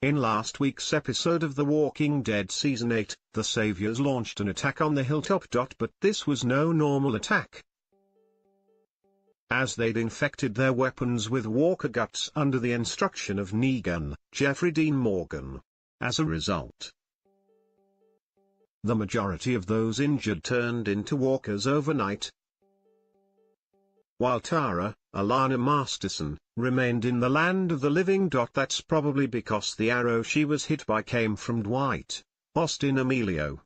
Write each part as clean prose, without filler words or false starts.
In last week's episode of The Walking Dead Season 8, the Saviors launched an attack on the Hilltop.But, but this was no normal attack, as they'd infected their weapons with walker guts under the instruction of Negan, Jeffrey Dean Morgan. As a result, the majority of those injured turned into walkers overnight, while Tara, Alana Masterson, remained in the land of the living. That's probably because the arrow she was hit by came from Dwight, Austin Amelio,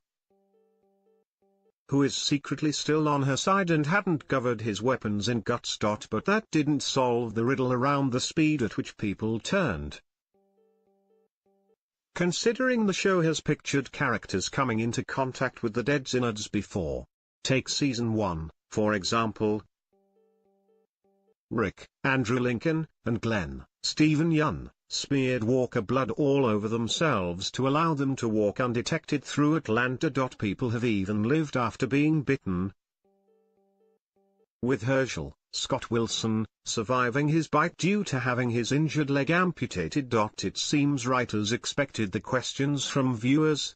who is secretly still on her side and hadn't covered his weapons in guts. But that didn't solve the riddle around the speed at which people turned. Considering the show has pictured characters coming into contact with the dead's innards before. Take Season 1, for example. Rick, Andrew Lincoln, and Glenn, Stephen Yun, smeared walker blood all over themselves to allow them to walk undetected through Atlanta. People have even lived after being bitten, with Herschel, Scott Wilson, surviving his bite due to having his injured leg amputated. It seems writers expected the questions from viewers,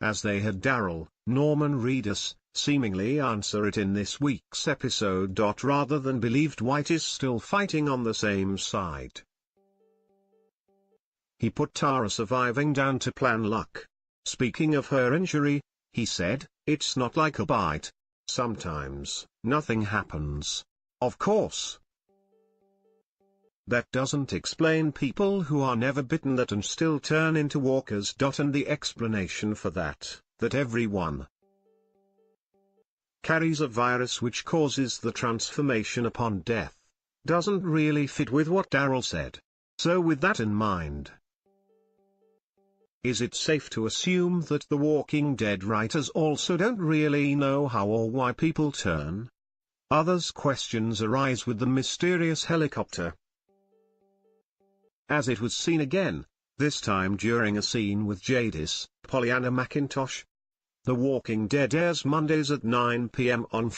as they had Daryl, Norman Reedus, seemingly answer it in this week's episode. Rather than believe Dwight is still fighting on the same side. He put Tara surviving down to plan luck. Speaking of her injury, he said, "It's not like a bite. Sometimes, nothing happens. Of course, that doesn't explain people who are never bitten that and still turn into walkers. And the explanation for that everyone carries a virus which causes the transformation upon death, doesn't really fit with what Daryl said. So with that in mind, is it safe to assume that the Walking Dead writers also don't really know how or why people turn? Others' questions arise with the mysterious helicopter, as it was seen again, this time during a scene with Jadis, Pollyanna McIntosh. The Walking Dead airs Mondays at 9 p.m. on